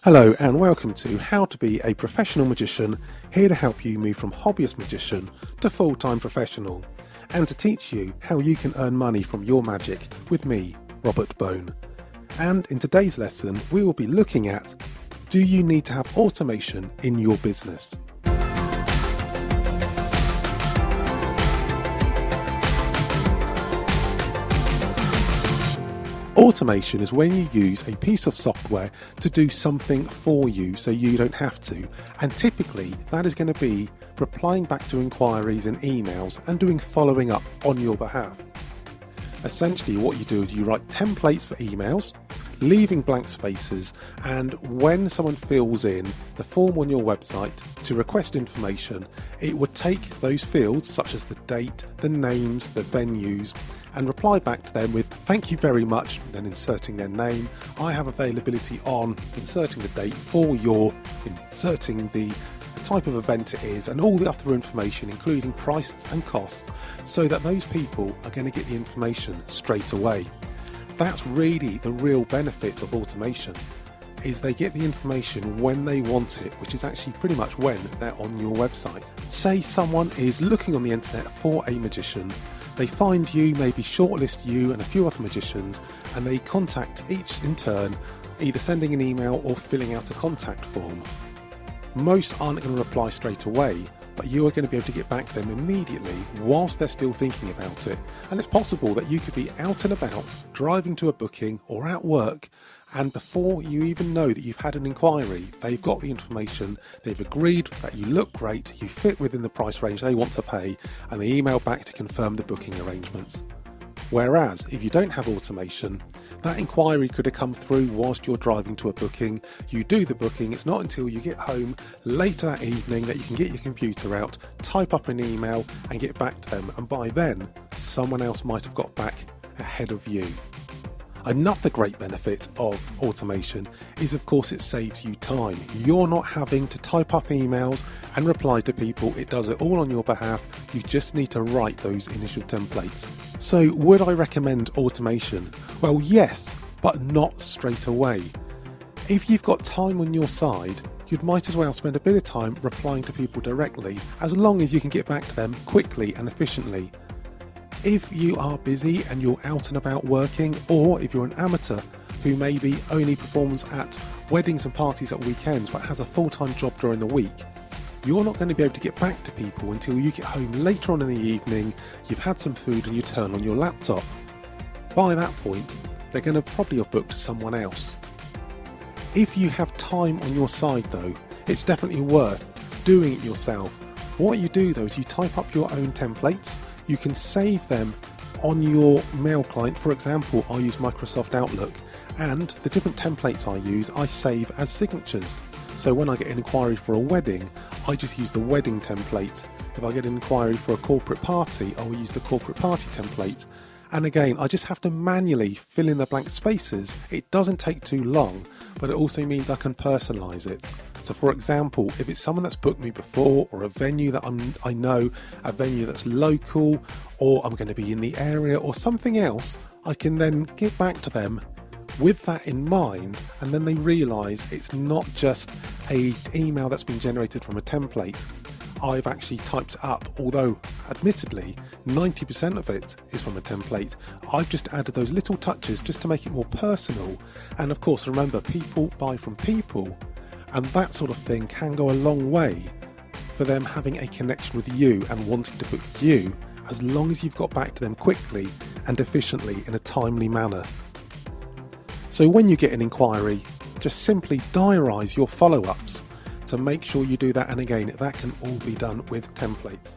Hello and welcome to How to Be a Professional Magician, here to help you move from hobbyist magician to full-time professional, and to teach you how you can earn money from your magic with me, Robert Bone. And in today's lesson, we will be looking at, do you need to have automation in your business? Automation is when you use a piece of software to do something for you so you don't have to, and typically that is going to be replying back to inquiries and emails and doing following up on your behalf. Essentially what you do is you write templates for emails, leaving blank spaces, and when someone fills in the form on your website to request information, it would take those fields such as the date, the names, the venues, and reply back to them with thank you very much, then inserting their name, I have availability on, inserting the date for your, inserting the type of event it is, and all the other information including price and costs, so that those people are going to get the information straight away. That's really the real benefit of automation, is they get the information when they want it, which is actually pretty much when they're on your website. Say someone is looking on the internet for a magician, they find you, maybe shortlist you and a few other magicians, and they contact each in turn, either sending an email or filling out a contact form. Most aren't going to reply straight away, but you are going to be able to get back to them immediately whilst they're still thinking about it. And it's possible that you could be out and about, driving to a booking or at work, and before you even know that you've had an inquiry, they've got the information, they've agreed that you look great, you fit within the price range they want to pay, and they email back to confirm the booking arrangements. Whereas if you don't have automation, that inquiry could have come through whilst you're driving to a booking, you do the booking, it's not until you get home later that evening that you can get your computer out, type up an email and get back to them, and by then someone else might have got back ahead of you. Another great benefit of automation is, of course, it saves you time. You're not having to type up emails and reply to people. It does it all on your behalf. You just need to write those initial templates. So would I recommend automation? Well, yes, but not straight away. If you've got time on your side, you might as well spend a bit of time replying to people directly, as long as you can get back to them quickly and efficiently. If you are busy and you're out and about working, or if you're an amateur who maybe only performs at weddings and parties at weekends but has a full-time job during the week, you're not going to be able to get back to people until you get home later on in the evening, you've had some food and you turn on your laptop. By that point, they're going to probably have booked someone else. If you have time on your side though, it's definitely worth doing it yourself. What you do though is you type up your own templates. You can save them on your mail client. For example, I use Microsoft Outlook, and the different templates I use, I save as signatures. So when I get an inquiry for a wedding, I just use the wedding template. If I get an inquiry for a corporate party, I will use the corporate party template. And again, I just have to manually fill in the blank spaces. It doesn't take too long, but it also means I can personalize it. So for example, if it's someone that's booked me before, or a venue that I know, a venue that's local, or I'm going to be in the area or something else, I can then get back to them with that in mind, and then they realise it's not just an email that's been generated from a template. I've actually typed up, although admittedly 90% of it is from a template. I've just added those little touches just to make it more personal. And of course, remember, people buy from people, and that sort of thing can go a long way for them having a connection with you and wanting to book you, as long as you've got back to them quickly and efficiently in a timely manner. So when you get an inquiry, just simply diarise your follow-ups to make sure you do that, and again, that can all be done with templates.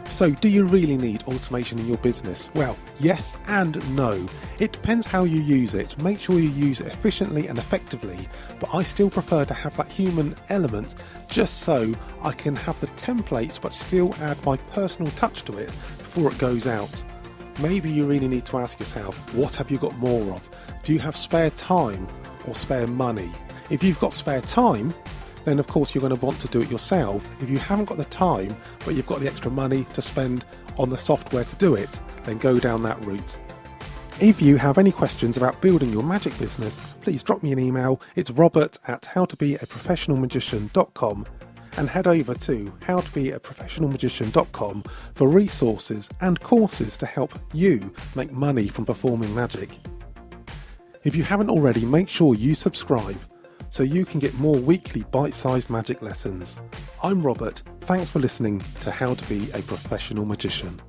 So do you really need automation in your business? Well, yes and no. It depends how you use it. Make sure you use it efficiently and effectively, but I still prefer to have that human element, just so I can have the templates but still add my personal touch to it before it goes out. Maybe you really need to ask yourself, what have you got more of? Do you have spare time or spare money? If you've got spare time, then of course you're going to want to do it yourself. If you haven't got the time, but you've got the extra money to spend on the software to do it, then go down that route. If you have any questions about building your magic business, please drop me an email. It's robert@howtobeaprofessionalmagician.com, and head over to howtobeaprofessionalmagician.com for resources and courses to help you make money from performing magic. If you haven't already, make sure you subscribe so you can get more weekly bite-sized magic lessons. I'm Robert. Thanks for listening to How to Be a Professional Magician.